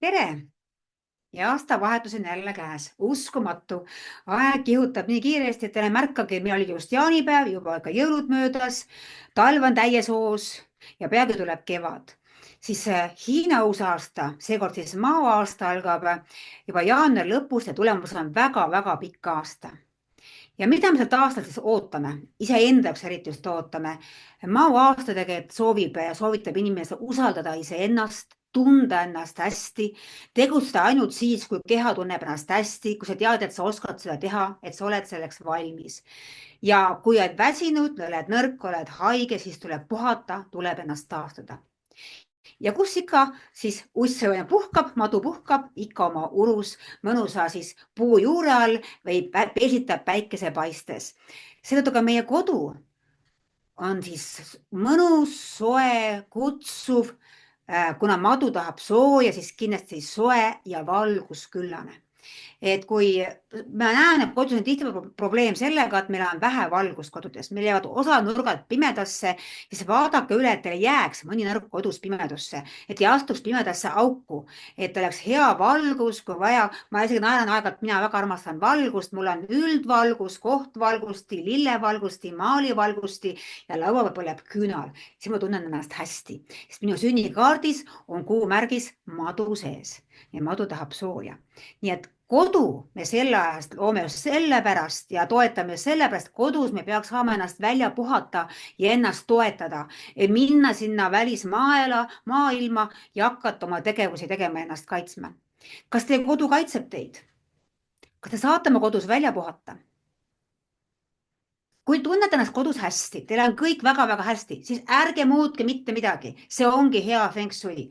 Tere ja aastavahetus on jälle käes. Uskumatu. Aeg kihutab nii kiiresti, et ei märkagi, millal oli just jaanipäev, juba ka jõulud möödas. Talv on täies hoos ja peagi tuleb kevad. Siis Hiina uusaasta, seekord siis maoaasta algab juba jaanuari lõpus ja tulemus on väga-väga pikk aasta. Ja mida me sealt aastalt siis ootame? Iseenda jaoks eriti just ootame. Maoaasta tegelikult soovib ja soovitab inimesel usaldada iseennast, tunda ennast hästi, tegutseda ainult siis, kui keha tunneb ennast hästi, kui sa tead, et sa oskad seda teha, et sa oled selleks valmis. Ja kui oled väsinud, oled nõrk, oled haige, siis tuleb puhata, tuleb ennast taastada. Ja kus ikka siis ussõja puhkab, madu puhkab ikka oma urus mõnusa siis puu juure all või pesitab päikesepaistes. Seetõttu ka meie kodu on siis mõnus, soe, kutsuv. Kuna madu tahab sooja, siis kindlasti soe ja valgusküllane. Et kui ma näen, et kodus on tihtipeale probleem sellega, et meil on vähe valgust kodudes, meil jäävad osa nurgad pimedasse, siis vaadake üle, et teil ei jääks mõni nurk kodus pimedusse, et ei astuks pimedasse auku, et oleks hea valgus, kui vaja. Ma isegi naeran aeg-ajalt, mina väga armastan valgust, mul on üldvalgus, kohtvalgusti, lillevalgusti, maalivalgusti ja laua peal põleb küünal. Siis ma tunnen ennast hästi, sest minu sünnikaardis on kuumärgis madu sees ja madu tahab sooja. Nii et kodu me selle ajast loome just sellepärast ja toetame just sellepärast, kodus me peaks saama ennast välja puhata ja ennast toetada, et minna sinna maailma ja hakata oma tegevusi tegema, ennast kaitsma. Kas teie kodu kaitseb teid? Kas te saate oma kodus välja puhata? Kui tunnete ennast kodus hästi, teil on kõik väga-väga hästi, siis ärge muutke mitte midagi. See ongi hea feng shui.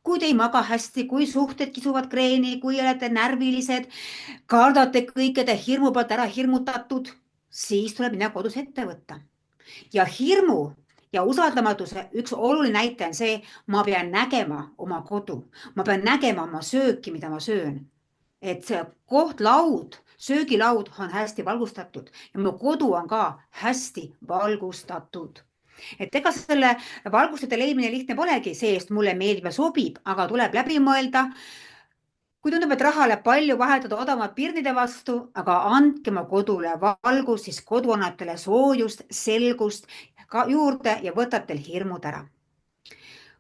Kui te ei maga hästi, kui suhted kisuvad kreeni, kui olete närvilised, kardate kõike, te hirmu pealt ära hirmutatud, siis tuleb minna kodus ette võtta. Ja hirmu ja usaldamatuse üks oluline näite on see, ma pean nägema oma kodu, ma pean nägema oma sööki, mida ma söön. Et see koht, laud, söögilaud on hästi valgustatud ja mu kodu on ka hästi valgustatud. Et ega selle valgustada leidmine lihtne polegi, see-eest mulle meeldib ja sobib, aga tuleb läbi mõelda. Kui tundub, et raha läheb palju, vahetada odavamad pirnide vastu, aga andke oma kodule valgust, siis kodu annab teile soojust, selgust ka juurde ja võtab teil hirmud ära.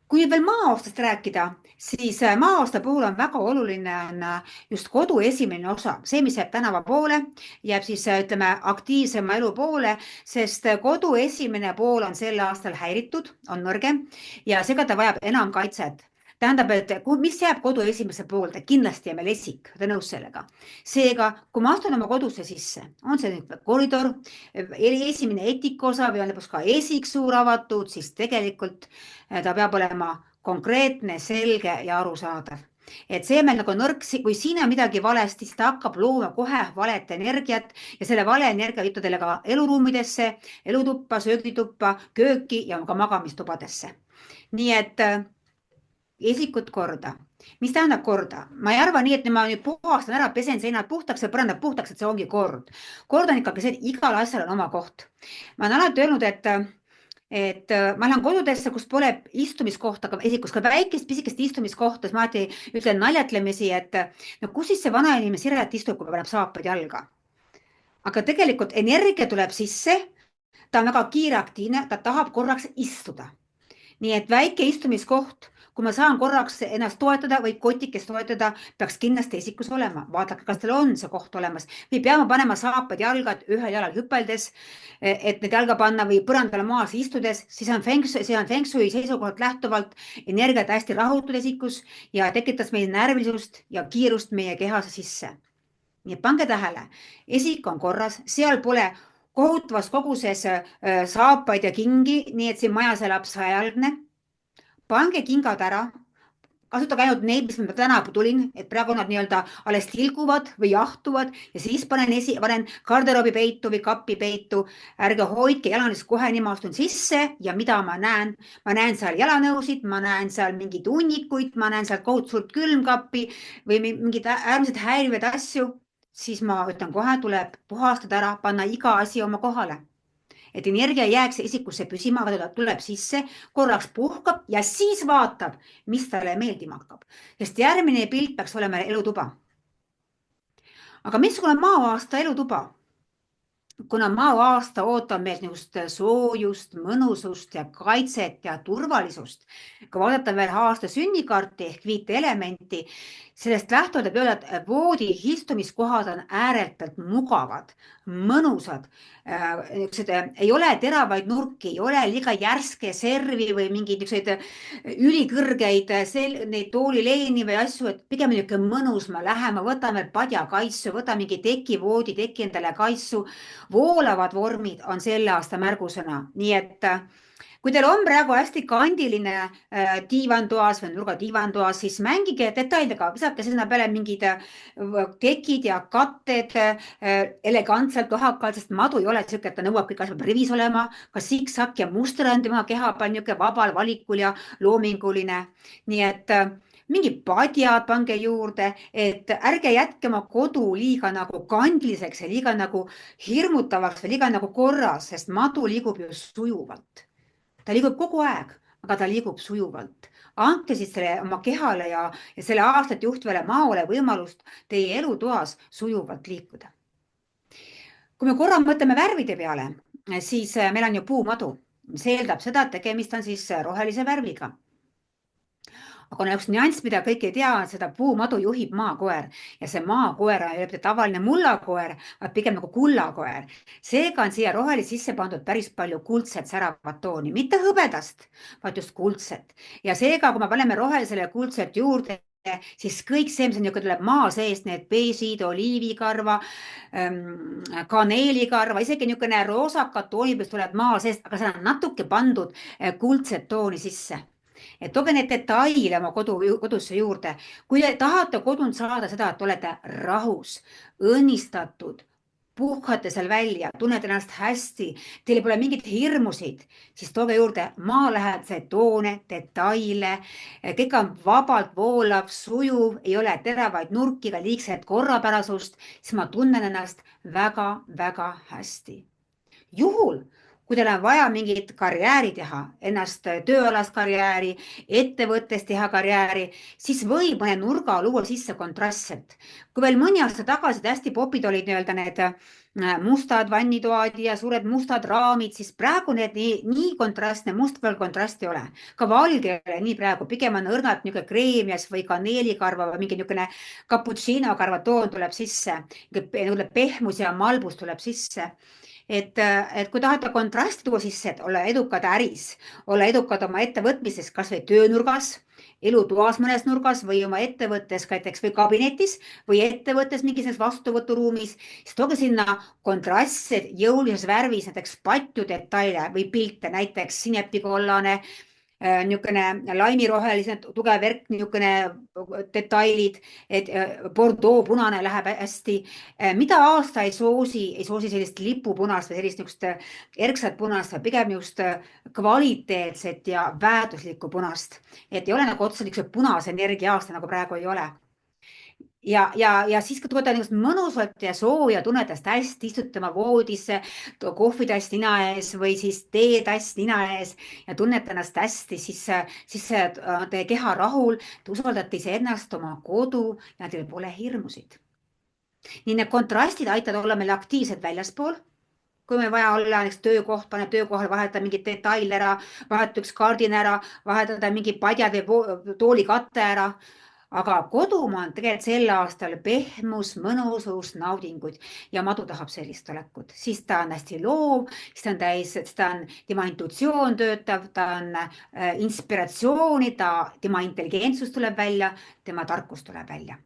Kui veel maaostast rääkida, siis maaosta puhul on väga oluline on just kodu esimene osa, see, mis jääb tänava poole, jääb siis ütleme aktiivsema elu poole, sest kodu esimene pool on sel aastal häiritud, on nõrgem ja seega ta vajab enam kaitset. Tähendab, et mis jääb kodu esimese poolde, kindlasti jääb meil esik, olete nõus sellega. Seega, kui ma astun oma kodusse sisse, on see nüüd koridor, esimene etikosa või on lõpuks ka esik suur avatud, siis tegelikult ta peab olema konkreetne, selge ja arusaadav. Et see meil nagu nõrk, kui siin on midagi valesti, siis ta hakkab looma kohe valet energiat ja selle vale energia viib ta teile ka eluruumidesse, elutuppa, söögituppa, kööki ja ka magamistubadesse. Nii et esikut korda. Mis tähendab korda? Ma ei arva nii, et ma nüüd puhastan ära, pesen seinad puhtaks ja põrandad puhtaks, et see ongi kord. Kord on ikkagi see, et igal asjal on oma koht. Ma olen alati öelnud, et ma lähen kodudesse, kus pole istumiskohta, aga esikus ka väikest pisikest istumiskohta, siis ma alati ütlen naljatlemisi, et no kus siis see vanainimene Siret istub, kui paneb saapad jalga. Aga tegelikult energia tuleb sisse, ta on väga kiireaktiivne, ta tahab korraks istuda. Nii et väike istumiskoht, kui ma saan korraks ennast toetada või kotikest toetada, peaks kindlasti esikus olema. Vaadake, kas teil on see koht olemas või peame panema saapad jalga, et ühel jalal hüpeldes, et need jalga panna või põrandale maas istudes, siis on feng shui seisukohalt lähtuvalt energiat hästi rahutud esikus ja tekitas meie närvilisust ja kiirust meie kehasse sisse. Nii et pange tähele, esik on korras, seal pole kohutavas koguses saapaid ja kingi, nii et siin majas elab sajalgne. Pange kingad ära, kasutage ainult neid, mis ma täna tulin, et praegu nad nii-öelda alles tilguvad või jahtuvad ja siis panen garderoobi peitu või kapi peitu. Ärge hoidke jalanist kohe, nii ma astun sisse ja mida ma näen? Ma näen seal jalanõusid, ma näen seal mingeid hunnikuid, ma näen seal kohut suurt külmkappi või mingeid äärmiselt häirivaid asju. Siis ma ütlen kohe, tuleb puhastada ära, panna iga asi oma kohale. et energia ei jääks isikusse püsima, aga ta tuleb sisse, korraks puhkab ja siis vaatab, mis talle meeldima hakkab. Sest järgmine pilt peaks olema elutuba. aga missugune maaaasta elutuba? kuna maaaasta ootab meilt niisugust soojust, mõnusust ja kaitset ja turvalisust, kui vaadata veel aasta sünnikaarti ehk 5 elementi, sellest lähtuvalt võib öelda, et voodi istumiskohad on ääretult mugavad, mõnusad. Ei ole teravaid nurki, ei ole liiga järske servi või mingeid ülikõrgeid neid toolileeni või asju, et pigem niisugune mõnus, me läheme, võtame padja kaisu, võtame mingi tekivoodi, teki endale kaisu. Voolavad vormid on selle aasta märgusõna, nii et kui teil on praegu hästi kandiline diivantoas või nurga diivantoas, siis mängige detailidega, visake sinna peale mingid tekid ja katted elegantselt, ohakalt, sest madu ei ole niisugune, et ta nõuab kõik asjad rivis olema, ka siksak ja muster on tema keha peal niisugune vabal valikul ja loominguline. Nii et mingid padjad pange juurde, et ärge jätke oma kodu liiga nagu kandiliseks ja liiga nagu hirmutavaks või liiga nagu korras, sest madu liigub ju sujuvalt. Ta liigub kogu aeg, aga ta liigub sujuvalt. Andke siis selle oma kehale ja selle aastat juhtivale maole võimalust teie elutoas sujuvalt liikuda. Kui me korra mõtleme värvide peale, siis meil on ju puumadu. See eeldab seda, et tegemist on siis rohelise värviga. Aga on üks nüanss, mida kõik ei tea, et seda puumadu juhib maakoer ja see maakoer ei ole mitte tavaline mullakoer, vaid pigem nagu kullakoer. Seega on siia rohelise sisse pandud päris palju kuldset säravat tooni, mitte hõbedast, vaid just kuldset. Ja seega, kui me paneme rohelisele kuldset juurde, siis kõik see, mis tuleb maa sees, need beesid, oliivikarva, kaneelikarva, isegi niisugune roosakad toonid, mis tuleb maa sees, aga seal on natuke pandud kuldset tooni sisse. Et tooge need detaile oma kodusse juurde. Kui te tahate kodunt saada seda, et olete rahus, õnnistatud, puhkate seal välja, tunnete ennast hästi, teil pole mingeid hirmusid, siis tooge juurde maalähedaseid toone, detaile, kõik on vabalt voolav, sujuv, ei ole teravaid nurki ega liigset korrapärasust, siis ma tunnen ennast väga-väga hästi. Juhul, kui teil on vaja mingit karjääri teha, ennast tööalast karjääri, ettevõttes teha karjääri, siis võib mõne nurga luua sisse kontrastselt. Kui veel mõni aasta tagasi hästi popid olid need mustad vannitoad ja suured mustad raamid, siis praegu need nii kontrastne, must veel kontrast ei ole. Ka valge ei ole nii praegu, pigem on õrnalt niisugune kreemias või kaneelikarva või mingi niisugune cappuccino karva toon tuleb sisse, pehmus ja malbus tuleb sisse. Et kui tahate kontrasti tuua sisse, et olla edukad äris, olla edukad oma ettevõtmises, kas või töönurgas, elutoas mõnes nurgas või oma ettevõttes näiteks või kabinetis või ettevõttes mingis vastuvõturuumis, siis tooge sinna kontrastseid jõulises värvis, näiteks patju detaile või pilte, näiteks sinepikollane, niisugune laimiroheline tugev värk, niisugune detailid, et Bordeaux punane läheb hästi. Mida aasta ei soosi sellist lipupunast või sellist niisugust erksat punast, vaid pigem just kvaliteetset ja väärtuslikku punast. Et ei ole nagu otseselt niisugune punase energia aasta, nagu praegu ei ole. Ja siis, kui tulete mõnusalt ja sooja tunnetest hästi, istute oma voodisse, kohvitass nina ees või siis teetass nina ees ja tunnete ennast hästi, siis teie keha rahul, te usaldate iseennast, oma kodu ja teil pole hirmusid. Nii need kontrastid aitavad olla meil aktiivsed väljaspool. Kui meil vaja olla näiteks töökoht, paneb töökohal, vahetada mingi detail ära, vahetada üks kardin ära, vahetada mingi padjad või toolikatte ära. Aga kodumaa on tegelikult sel aastal pehmus, mõnusus, naudinguid ja madu tahab sellist olekut. Siis ta on hästi loov, siis tema intuitsioon töötav, ta on inspiratsiooni, tema intelligentsus tuleb välja, tema tarkus tuleb välja.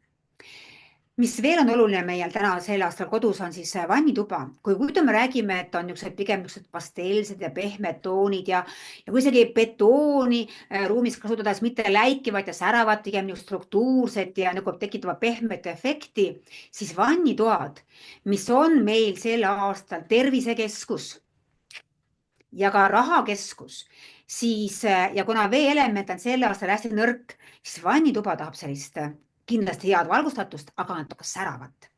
Mis veel on oluline meil täna sel aastal kodus on siis vannituba. Kui me räägime, et on pigem pasteelsed ja pehmed toonid ja kui isegi betooni ruumis kasutades mitte läikivad ja säravad, pigem struktuursed ja nagu tekitavad pehmet efekti, siis vannitoad, mis on meil sel aastal tervisekeskus ja ka rahakeskus, siis ja kuna veeelement on sel aastal hästi nõrk, siis vannituba tahab sellist kindlasti head valgustatust, aga natuke säravat.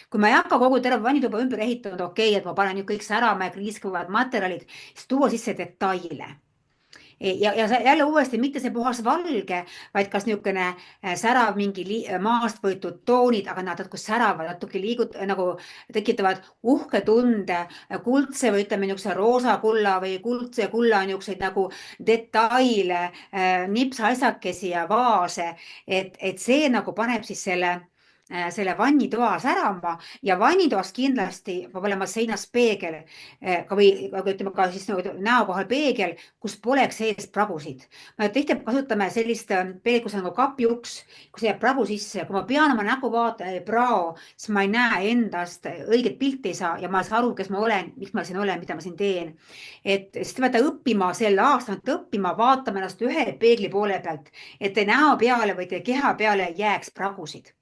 kui ma ei hakka kogu terve vannituba ümber ehitanud, okei, et ma panen nüüd kõik särama ja kriiskavad materjalid, siis tuua sisse detaile. Ja jälle uuesti mitte see puhas valge, vaid kas niisugune särav mingi maast võetud toonid, aga nad natuke säravad, natuke nagu tekitavad uhke tunde, kuldse või ütleme niisuguse roosa kulla või kuldse kulla niisuguseid nagu detaile, nipsasjakesi ja vaase, et see nagu paneb siis selle vannitoa särama ja vannitoas kindlasti peab olema seinas peegel või ütleme ka siis nagu näo kohal peegel, kus poleks sees pragusid. me tihti kasutame sellist peeglit, kus on nagu kapiuks, kus jääb pragu sisse. kui ma pean oma nägu vaatama ja prao, siis ma ei näe endast, õiget pilti ei saa ja ma ei saa aru, kes ma olen, miks ma siin olen, mida ma siin teen. siis te peate õppima sel aastal, õppima vaatama ennast ühe peegli poole pealt, et teie näo peale või teie keha peale ei jääks pragusid.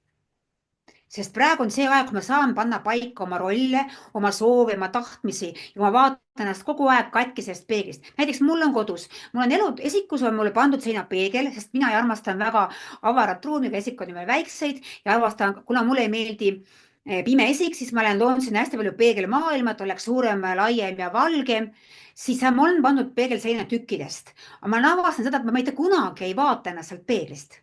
Sest praegu on see aeg, kui ma saan panna paika oma rolle, oma soove, oma tahtmisi ja ma vaatan ennast kogu aeg katkisest peeglist. näiteks mul on kodus, mul on esikus on mulle pandud seinapeegel, sest mina armastan väga avarat ruumi, aga esik on ju veel väikseid ja armastan, kuna mulle ei meeldi pime esik, siis ma olen loonud sinna hästi palju peegelmaailma, et oleks suurem, laiem ja valgem. Siis mul on pandud peegel seina tükkidest. Aga ma avastan seda, et ma mitte kunagi ei vaata ennast sealt peeglist.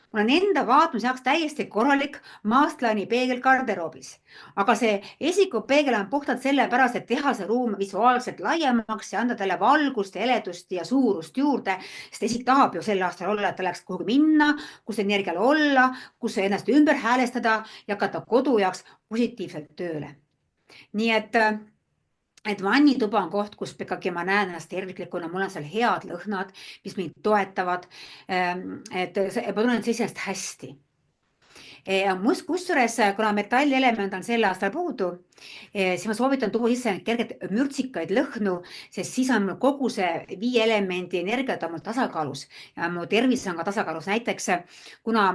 Mul on enda vaatmise jaoks täiesti korralik maastlaani peegel garderoobis. Aga see esikupeegel on puhtalt sellepärast, et teha see ruum visuaalselt laiemaks ja anda talle valgust, heledust ja suurust juurde. Sest esik tahab ju sel aastal olla, et ta läheks kuhugi minna, kus energial olla, kus ennast ümber häälestada ja hakata kodu jaoks positiivselt tööle. Nii et vannituba on koht, kus ikkagi ma näen ennast terviklikuna, mul on seal head lõhnad, mis mind toetavad. Et ma tunnen seisest hästi. Kusjuures, kuna metallelement on sel aastal puudu, siis ma soovitan tuua sisse kergelt mürtsikaid lõhnu, sest siis on mul kogu see 5 elemendi energiat on mul tasakaalus ja mu tervis on ka tasakaalus. Näiteks, kuna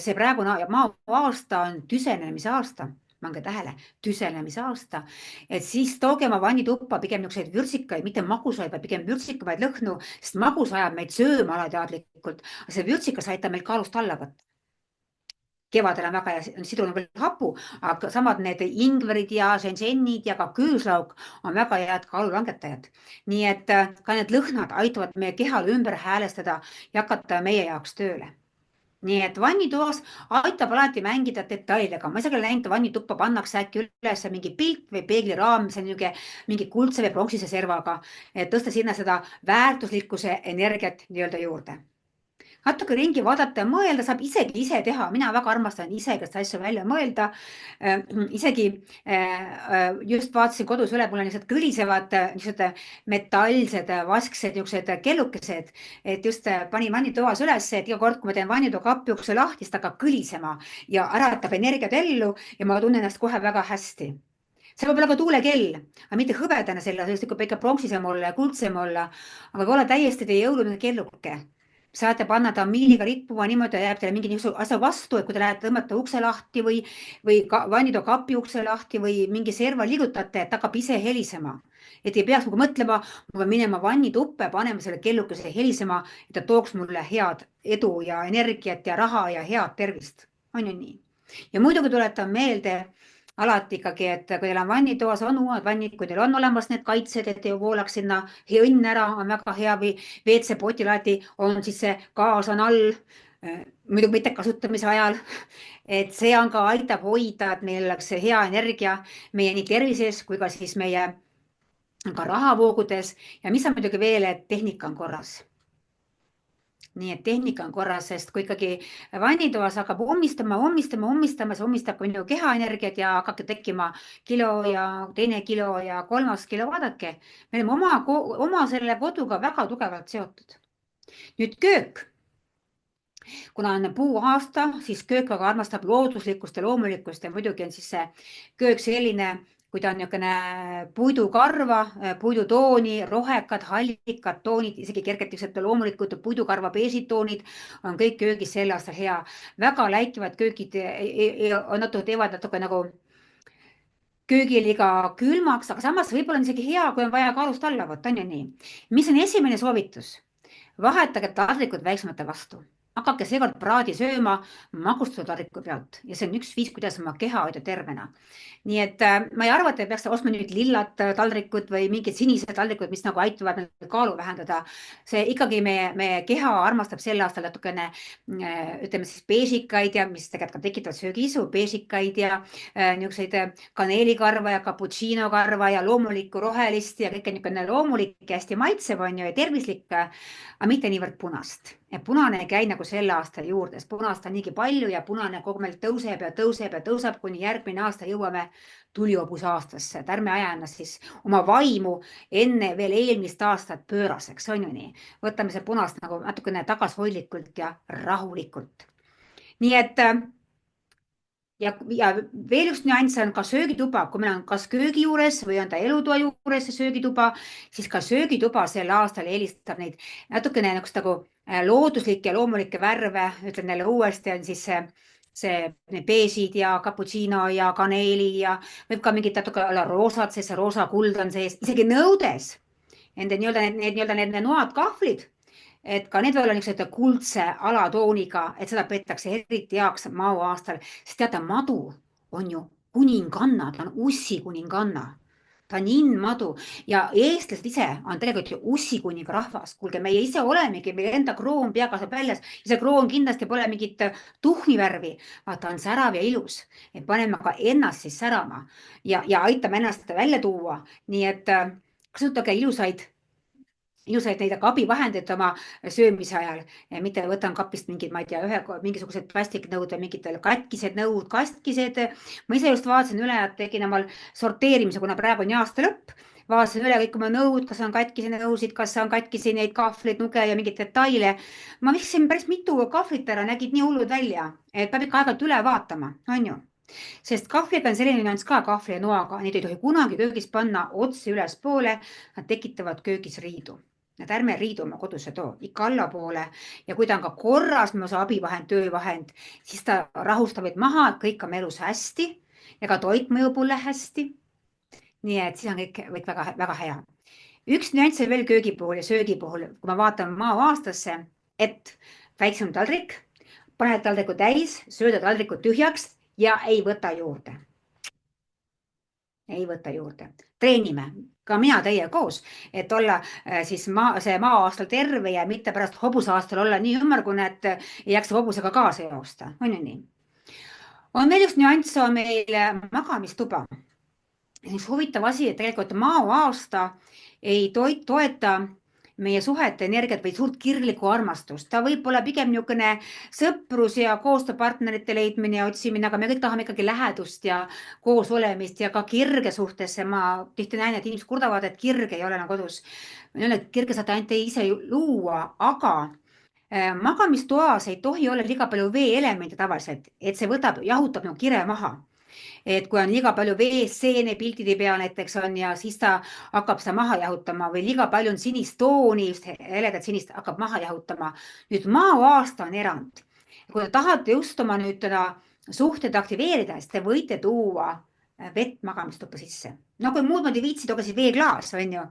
see praegune maa aasta on tüsenemise aasta, pange tähele, tüsenemise aasta, et siis tooge oma vannituppa pigem niisuguseid vürtsikaid, mitte magusaid, vaid pigem vürtsikamaid lõhnu, sest magus ajab meid sööma alateadlikult, aga see vürtsikas aitab meil kaalust alla võtta. Kevadel on väga hea, sidrun on veel hapu, aga samad need ingverid ja ženšennid ja ka küüslauk on väga head kaalulangetajad. Nii et ka need lõhnad aitavad meie kehal ümber häälestada ja hakata meie jaoks tööle. Nii et vannitoas aitab alati mängida detailidega. Ma isegi näinud, vannituppa pannakse äkki üles mingi pilt või peegliraam, see on mingi kuldse või pronksise servaga, et tõsta sinna seda väärtuslikkuse energiat nii-öelda juurde. Natuke ringi vaadata ja mõelda saab isegi ise teha. Mina väga armastan ise igast asju välja mõelda. Isegi just vaatasin kodus üle, mul on niisugused kõlisevad niisugused metallsed, vasksed niisugused kellukesed, et just panin vannitoas üles, et iga kord, kui ma teen vannitoa kapi ukse lahti, siis ta hakkab kõlisema ja äratab energiat ellu ja ma tunnen ennast kohe väga hästi. See võib olla ka tuulekell, aga mitte hõbedane selle, sellist ikka pronksisem olla ja kuldsem olla, aga võib olla täiesti teie jõululine kelluke. Saate panna ta miiliga rippuma niimoodi, jääb teile mingi asja vastu, et kui te lähete tõmmata ukse lahti või vannitoa kapi ukse lahti või mingi serva liigutate, et hakkab ise helisema. Et ei peaks mõtlema, ma pean minema vannituppe, panema selle kellukese helisema, et ta tooks mulle head edu ja energiat ja raha ja head tervist. On ju nii? Ja muidugi tuletan meelde, alati ikkagi, et kui teil on vannitoas, on uued vannid, kui teil on olemas need kaitsed, et ei voolaks sinna õnn ära, on väga hea või WC-potil alati on siis see gaas on all, muidugi mitte kasutamise ajal, et see on ka aitab hoida, et meil oleks hea energia meie nii tervises kui ka siis meie ka rahavoogudes ja mis on muidugi veel, et tehnika on korras. Nii et tehnika on korras, sest kui ikkagi vannitoas hakkab ummistama, siis ummistab minu kehaenergiat ja hakkab tekkima kilo ja teine kilo ja kolmas kilo. Vaadake, me oleme oma selle koduga väga tugevalt seotud. Nüüd köök. Kuna on puuaasta, siis köök väga armastab looduslikkust ja loomulikkust ja muidugi on siis see köök selline, kui ta on niisugune puidukarva, puidutooni, rohekad, hallikad toonid, isegi kergelt loomulikud puidukarva beežid toonid on kõik köögis sel aastal hea. Väga läikivad köögid teevad natuke nagu köögiliga külmaks, aga samas võib-olla on isegi hea, kui on vaja kaalust alla võtta, on ju nii. Mis on esimene soovitus? Vahetage taldrikud väiksemate vastu. hakake seekord praadi sööma magustatud taldriku pealt ja see on üks viis, kuidas oma keha hoida tervena. Nii et ma ei arva, et te peaks ostma nüüd lillad taldrikud või mingid sinised taldrikud, mis nagu aitavad kaalu vähendada. See ikkagi meie keha armastab sel aastal natukene, ütleme siis beežikaid ja mis tegelikult ka tekitavad söögiisu, beežikaid ja niisuguseid kaneelikarva ja cappuccino karva ja loomulikku rohelist ja kõike niisugune loomulik ja hästi maitsev on ju ja tervislik, aga mitte niivõrd punast. Ja punane ei käi nagu selle aasta juurde, sest punast on niigi palju ja punane kogu meil tõuseb ja tõuseb ja tõuseb, kuni järgmine aasta jõuame tulihobuse aastasse. Et ärme aja ennast siis oma vaimu enne veel eelmist aastat pööraseks, on ju nii. Võtame see punast nagu natukene tagasihoidlikult ja rahulikult. Nii et ja veel üks nüanss on ka söögituba, kui meil on kas köögi juures või on ta elutoa juures see söögituba, siis ka söögituba sel aastal eelistab neid natukene nagu looduslikke ja loomulikke värve, ütlen neile uuesti, on siis need beežid ja cappuccino ja kaneeli ja võib ka mingid natuke olla roosad, sest see roosa kuld on sees, isegi nõudes. Need noad kahvlid, et ka need võivad olla niisugused kuldse alatooniga, et seda peetakse eriti heaks mao aastal, sest teate, madu on ju kuninganna, ta on ussikuninganna. Ta on innmadu ja eestlased ise on tegelikult ju ussikuninga rahvas. Kuulge, meie ise olemegi, meie enda kroon pea kasvab väljas ja see kroon kindlasti pole mingit tuhmivärvi, vaata on särav ja ilus. Et paneme ka ennast siis särama ja aitame ennast välja tuua. Nii et kasutage ilusaid neid abivahendeid oma söömise ajal. Mitte võtan kapist mingid, ma ei tea, mingisugused plastiknõud või mingid katkised nõud, kastkised. Ma ise just vaatasin üle, et tegin omal sorteerimise, kuna praegu on aasta lõpp. Vaatasin üle kõik oma nõud, kas on katkisi nõusid, kas on katkisi neid kahvleid, nuge ja mingeid detaile. Ma viskasin päris mitu kahvlit ära, nägid nii hullud välja, et peab ikka aeg-ajalt üle vaatama, on ju. Sest kahvliga on selline nüanss ka kahvli ja noaga. Neid ei tohi kunagi köögis panna otse ülespoole. Nad tekitavad köögis riidu. Nad ärme riidu oma koduse too, ikka allapoole. Ja kui ta on ka korras, meil on see abivahend, töövahend, siis ta rahustab meid maha, et kõik on elus hästi ja ka toit mõjub mulle hästi. Nii et siis on kõik väga, väga hea. Üks nüanss on veel köögi puhul ja söögi puhul, kui ma vaatan mao aastasse, et väiksem taldrik, paned taldriku täis, sööda taldriku tühjaks ja ei võta juurde. Ei võta juurde. Treenime, ka mina teie koos, et olla siis see mao aastal terve ja mitte pärast hobuse aastal olla nii ümmargune, et ei jaksa hobusega kaasa joosta. On ju nii? On veel üks nüanss on meil magamistuba. Üks huvitav asi, et tegelikult mao aasta ei toeta meie suhete energiat või suurt kirglikku armastust. Ta võib olla pigem niisugune sõprus ja koostööpartnerite leidmine ja otsimine, aga me kõik tahame ikkagi lähedust ja koos olemist ja ka kirge suhtesse. Ma tihti näen, et inimesed kurdavad, et kirge ei ole nagu kodus. Kirge saate ainult ise luua, aga magamistoas ei tohi olla liiga palju veeelemente tavaliselt, et see jahutab nagu kire maha. Et kui on liiga palju veeseene piltide peal näiteks on ja siis ta hakkab seda maha jahutama või liiga palju on sinist tooni, just heledat sinist hakkab maha jahutama. Nüüd mao aasta on erand. Kui te tahate just oma nüüd suhted aktiveerida, siis te võite tuua vett magamistuppa sisse. No kui muud moodi viitsid, aga siis veeklaas on ju.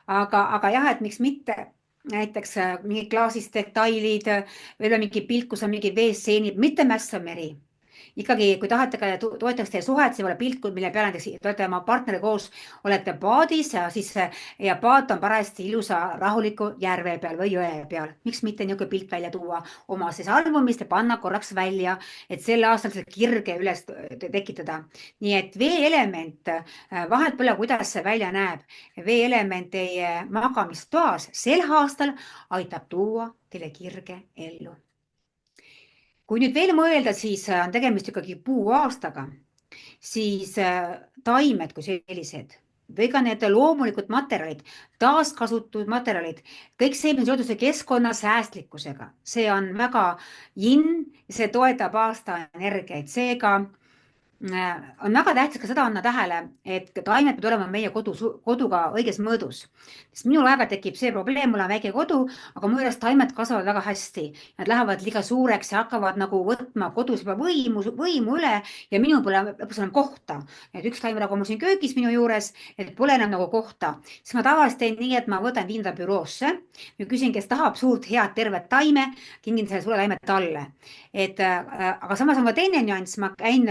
Aga jah, et miks mitte näiteks mingid klaasist detailid, veel mingi pilt, kus on mingi veeseenid, mitte mässameri. Ikkagi, kui tahate ka toetaks teie suhet, see võib olla pilt, mille peale te olete oma partneri koos, olete paadis ja paat on parajasti ilusa rahuliku järve peal või jõe peal. Miks mitte niisugune pilt välja tuua oma siis albumist ja panna korraks välja, et sel aastal seda kirge üles tekitada. Nii et veeelement, vahet pole, kuidas see välja näeb. Veeelement teie magamistoas sel aastal aitab tuua teile kirge ellu. Kui nüüd veel mõelda, siis on tegemist ikkagi puuaastaga, siis taimed kui sellised või ka need loomulikud materjalid, taaskasutud materjalid, kõik see, mis on seotud keskkonna säästlikkusega, see on väga in ja see toetab aasta energiaid. Seega on väga tähtis ka seda anna tähele, et taimed peavad olema meie koduga õiges mõõdus. sest minul aeg-ajalt tekib see probleem, mul on väike kodu, aga mu juures taimed kasvavad väga hästi. Nad lähevad liiga suureks ja hakkavad nagu võtma kodus juba võimu üle ja minul pole lõpuks enam kohta. Et üks taim nagu mul siin köögis minu juures, et pole enam nagu kohta. siis ma tavaliselt teen nii, et ma viin ta büroosse ja küsin, kes tahab suurt head tervet taime, kingin selle suure taime talle. Aga samas on ka teine nüanss, ma käin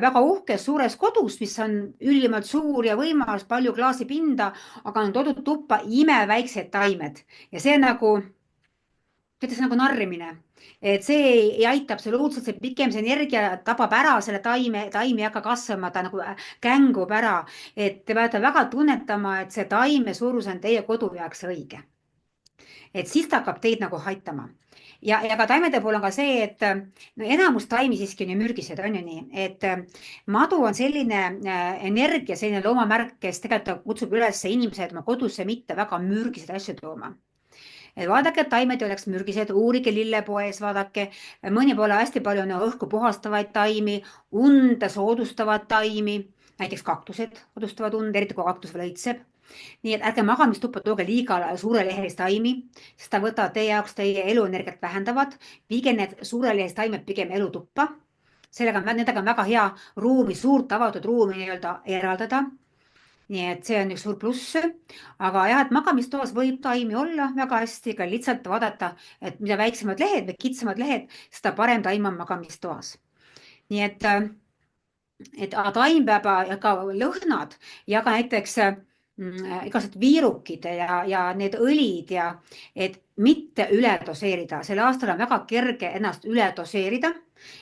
väga uhkes suures kodus, mis on ülimalt suur ja võimas, palju klaasipinda, aga on toodud tuppa imeväiksed taimed ja see on nagu, kuidas nagu narrimine. Et see ei aita absoluutselt, see pikem see energia tabab ära selle taim ei hakka kasvama, ta nagu kängub ära. Et te peate väga tunnetama, et see taime suurus on teie kodu jaoks õige. Et siis ta hakkab teid nagu aitama. Ja ka taimede puhul on ka see, et no enamus taimi siiski on ju mürgised, on ju nii, et madu on selline energia, selline loomamärk, kes tegelikult kutsub üles inimesed oma kodusse mitte väga mürgiseid asju tooma. Et vaadake, et taimed ei oleks mürgised, uurige lillepoes, vaadake, mõni poole hästi palju on õhku puhastavaid taimi, unde soodustavad taimi, näiteks kaktused soodustavad und, eriti kui kaktus veel õitseb. Nii et ärge magamistuppa tooge liiga suurelehelist taimi, sest ta võtavad teie jaoks teie eluenergiat vähendavad. Viige need suurelehelist taimed pigem elutuppa. Nendega on väga hea ruumi, suurt avatud ruumi nii-öelda eraldada. Nii et see on üks suur pluss. Aga jah, et magamistoas võib taimi olla väga hästi, ka lihtsalt vaadata, et mida väiksemad lehed või kitsamad lehed, seda parem taim on magamistoas. Nii et taim peab ja ka lõhnad ja ka näiteks igasugused viirukid ja need õlid et mitte üle doseerida. Sel aastal on väga kerge ennast üle doseerida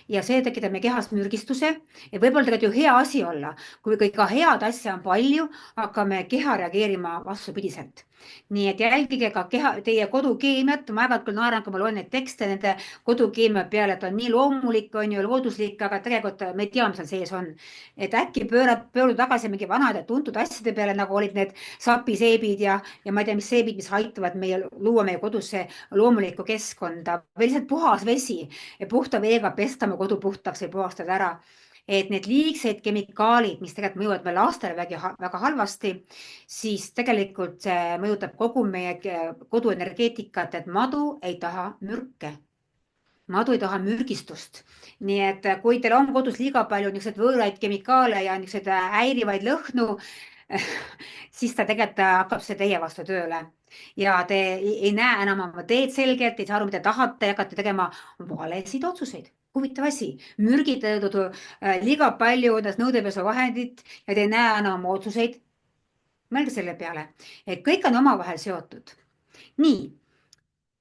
ja see tekitab meie kehas mürgistuse. Ja võib-olla tegelikult ju hea asi olla, kui ka head asja on palju, hakkame keha reageerima vastupidiselt. Nii et jälgige ka teie kodukeemiat. Ma aeg-ajalt küll naeran, kui ma loen neid tekste nende kodukeemia peale, et on nii loomulik, on ju looduslik, aga tegelikult me ei tea, mis seal sees on. Et äkki pöördu tagasi mingi vanade tuntud asjade peale, nagu olid need sapiseebid ja ma ei tea, mis seebid, mis aitavad luua meie kodusse loomulikku keskkonda või lihtsalt puhas vesi ja puhta veega pesta me kodu puhtaks või puhastada ära. Et need liigsed kemikaalid, mis tegelikult mõjuvad meie lastele väga halvasti, siis tegelikult see mõjutab kogu meie koduenergeetikat, et madu ei taha mürke. Madu ei taha mürgistust. Nii et kui teil on kodus liiga palju niisuguseid võõraid kemikaale ja niisuguseid häirivaid lõhnu, siis ta tegelikult hakkab see teie vastu tööle. Ja te ei näe enam oma teed selgelt, ei saa aru, mida tahate ja hakkate tegema valesid otsuseid. Huvitav asi, mürgitatud liiga palju nõudepesuvahendit ja te ei näe enam oma otsuseid. Mõelge selle peale, et kõik on omavahel seotud. Nii,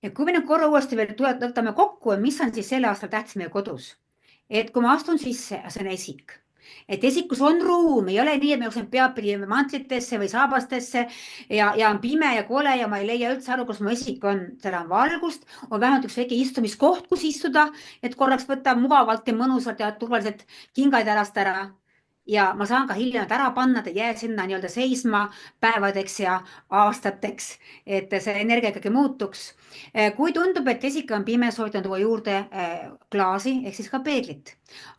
ja kui me nüüd korra uuesti veel võtame kokku, mis on siis selle aastal tähtis meie kodus. Et kui ma astun sisse, see on esik. Et esikus on ruum, ei ole nii, et me jooksen peapidi mantlitesse või saabastesse ja on pime ja kole ja ma ei leia üldse aru, kus mu esik on. Seal on valgust, on vähemalt üks väike istumiskoht, kus istuda, et korraks võtta mugavalt ja mõnusalt ja turvaliselt kingad jalast ära. Ja ma saan ka hiljem ära panna, et ei jää sinna nii-öelda seisma päevadeks ja aastateks, et see energia ikkagi muutuks. Kui tundub, et esik on pime, soovitan tuua juurde klaasi ehk siis ka peeglit.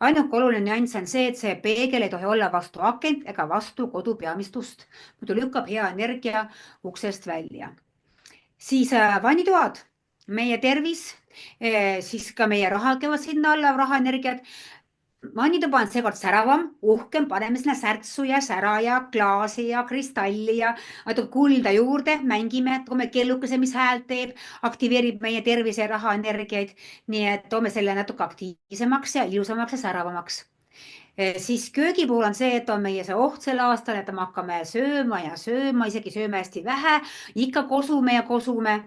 Ainuke oluline nüanss on see, et see peegel ei tohi olla vastu akent ega vastu kodu peamist ust. Muidu lükkab hea energia uksest välja. Siis vannitoad, meie tervis, siis ka meie rahad käivad sinna alla, rahaenergiad. Vannituba on seekord säravam, uhkem, paneme sinna särtsu ja sära ja klaasi ja kristalli ja kulda juurde, mängime, toome kellukese, mis häält teeb, aktiveerib meie tervise ja rahaenergiaid. Nii et toome selle natuke aktiivsemaks ja ilusamaks ja säravamaks. Siis köögi puhul on see, et on meie see oht sel aastal, et me hakkame sööma ja sööma, isegi sööme hästi vähe, ikka kosume ja kosume.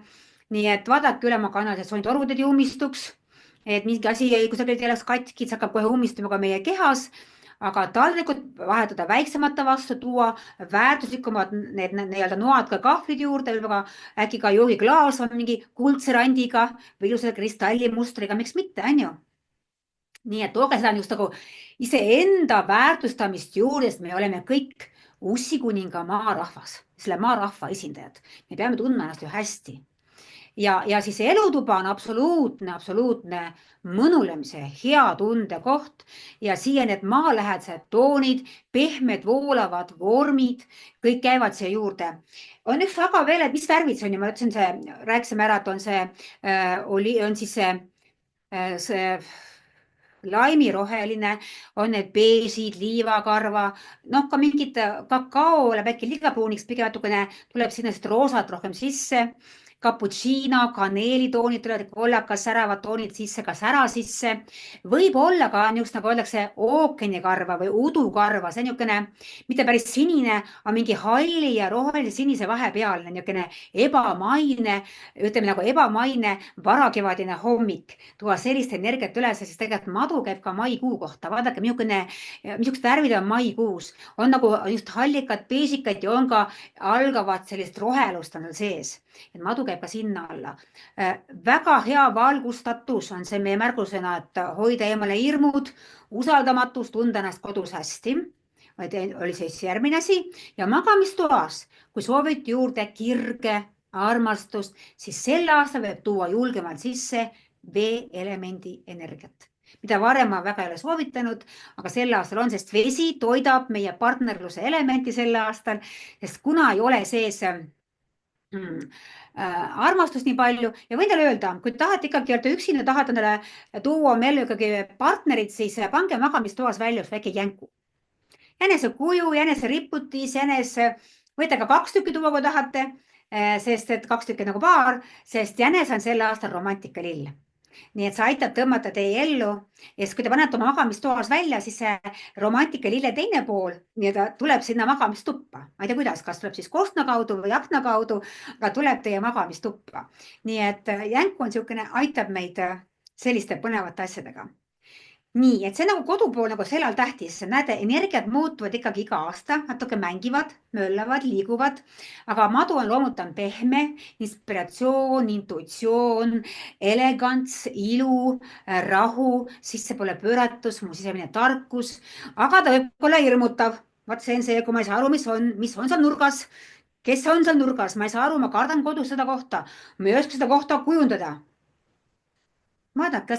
Nii et vaadake üle oma kanalisatsiooni torud, et ei ummistuks. Et mingi asi, kui see ei oleks katki, see hakkab kohe ummistuma ka meie kehas, aga taldrikud vahetada väiksemate vastu, tuua väärtuslikumad need nii-öelda noad ka kahvlid juurde, võib-olla äkki ka joogiklaas on mingi kuldse randiga või ilusa kristallimustriga, miks mitte, on ju? Nii et tooge seda just nagu iseenda väärtustamist juurde, sest me oleme kõik Ussikuninga maarahvas, selle maarahva esindajad. Me peame tundma ennast ju hästi. ja siis elutuba on absoluutne mõnulemise, hea tunde koht ja siia need maalähedased toonid, pehmed voolavad vormid, kõik käivad siia juurde. On üks väga veel, et mis värvid see on ja ma ütlesin, rääkisime ära, et on see, on siis see laimiroheline, on need beežid, liivakarva, noh, ka mingid kakao läheb äkki liiga pruuniks, pigem natukene tuleb sinna roosat rohkem sisse. Cappuccino, kaneelitoonid tulevad, kollakas, säravad toonid sisse, ka sära sisse. Võib-olla ka niisugust, nagu öeldakse, ookeanikarva või udukarva, see on niisugune, mitte päris sinine, aga mingi halli ja rohelise sinise vahepealne, niisugune ebamaine, ütleme nagu ebamaine varakevadine hommik. Tuua sellist energiat üles, siis tegelikult madu käib ka maikuu kohta. Vaadake, missugused värvid on maikuus. On nagu just hallikad, beežikad ja on ka algavat sellist rohelust on sees. Et madu käib ka sinna alla. Väga hea valgustatus on see meie märgusena, et hoida eemale hirmud, usaldamatus, tunda ennast kodus hästi. Oli siis järgmine asi ja magamistoas, kui soovid juurde kirge, armastust, siis sel aastal võib tuua julgemalt sisse veeelemendi energiat, mida varem ma väga ei ole soovitanud, aga sel aastal on, sest vesi toidab meie partnerluse elementi sel aastal, sest kuna ei ole sees armastust nii palju ja võin teile öelda, kui tahate ikkagi olete üksinda, tahate endale tuua meil ikkagi partnerit, siis pange magamistoas välja üks väike jänku. Jänese kuju, jänese riputis, võite ka 2 tükki tuua, kui tahate, sest et 2 tükki nagu paar, sest jänes on sel aastal romantikalill. Nii et see aitab tõmmata teie ellu ja siis, kui te panete oma magamistoas välja, siis see romantika lille teine pool tuleb sinna magamistuppa. Ma ei tea, kuidas, kas tuleb siis korstna kaudu või akna kaudu, aga tuleb teie magamistuppa. Nii et jänk on niisugune, aitab meid selliste põnevate asjadega. Nii, et see nagu kodupool nagu sellal tähtis. Näete, energiat muutuvad ikkagi iga aasta, natuke mängivad, möllavad, liiguvad, aga madu on loomult pehme, inspiratsioon, intuitsioon, elegants, ilu, rahu, sissepoole pööratus, mu sisemine tarkus, aga ta võib olla hirmutav. Vaat see on see, kui ma ei saa aru, mis on seal nurgas, kes on seal nurgas, ma ei saa aru, ma kardan kodus seda kohta, ma ei oska seda kohta kujundada. Vaadake,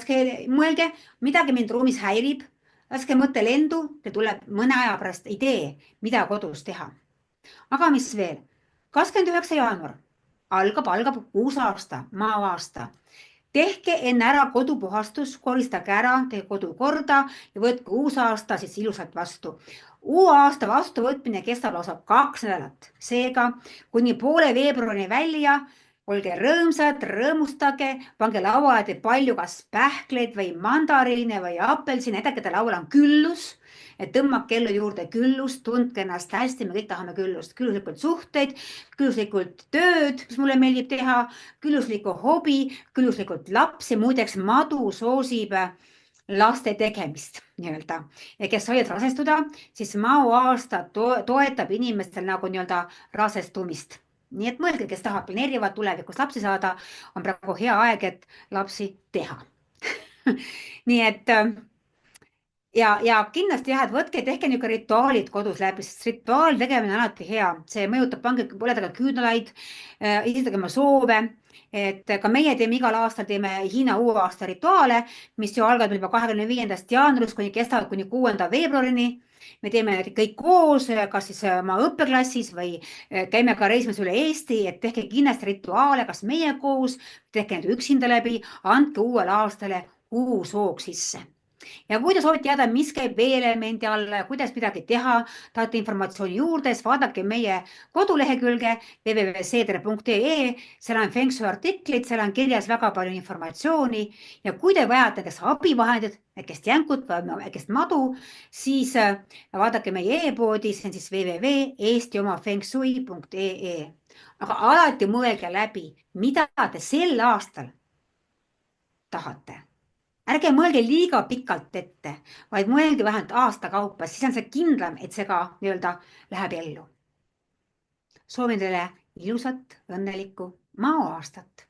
mõelge, midagi mind ruumis häirib, laske mõte lendu ja tuleb mõne aja pärast idee, mida kodus teha. Aga mis veel? 29. jaanuar algab uus aasta, maaaasta. Tehke enne ära kodupuhastus, koristage ära, teie kodu korda ja võtke uus aasta siis ilusalt vastu. Uue aasta vastuvõtmine kestab lausa 2 nädalat. Seega kuni poole veebruarini välja olge rõõmsad, rõõmustage, pange lauale palju kas pähkleid või mandariine või apelsine, näidake, et laual on küllus, et tõmmake ellu juurde küllust, tundke ennast hästi, me kõik tahame küllust, külluslikult suhteid, külluslikult tööd, mis mulle meeldib teha, külluslikku hobi, külluslikult lapsi, muideks madu soosib laste tegemist nii-öelda ja kes soovivad rasestuda, siis maoaasta toetab inimestel nagu nii-öelda rasestumist. Nii et mõelge, kes tahab, planeerivad tulevikus lapsi saada, on praegu hea aeg, et lapsi teha. Nii et ja kindlasti jah, et võtke, tehke niisugune rituaalid kodus läbi, sest rituaal tegemine on alati hea. See mõjutab, pange põledage küünlaid, esitage oma soove. Et ka meie teeme igal aastal Hiina uue aasta rituaale, mis ju algavad juba 25. jaanuarist kuni kestavad kuni 6. veebruarini. Me teeme need kõik koos, kas siis oma õppeklassis või käime ka reisimas üle Eesti, et tehke kindlasti rituaale, kas meie koos, tehke need üksinda läbi, andke uuele aastale uus hoog sisse. Ja kui te soovite teada, mis käib veeelemendi alla ja kuidas midagi teha, tahate informatsiooni juurde, siis vaadake meie kodulehekülge www.seeder.ee, seal on Feng Shui artiklid, seal on kirjas väga palju informatsiooni ja kui te vajate näiteks abivahendid, väikest jänkut või väikest madu, siis vaadake meie e-poodi, see on siis www.eestiomafengshui.ee. Aga alati mõelge läbi, mida te sel aastal tahate. Ärge mõelge liiga pikalt ette, vaid mõelge vähemalt aasta kaupa, siis on see kindlam, et see ka nii-öelda läheb ellu. Soovin teile ilusat, õnnelikku maoaastat.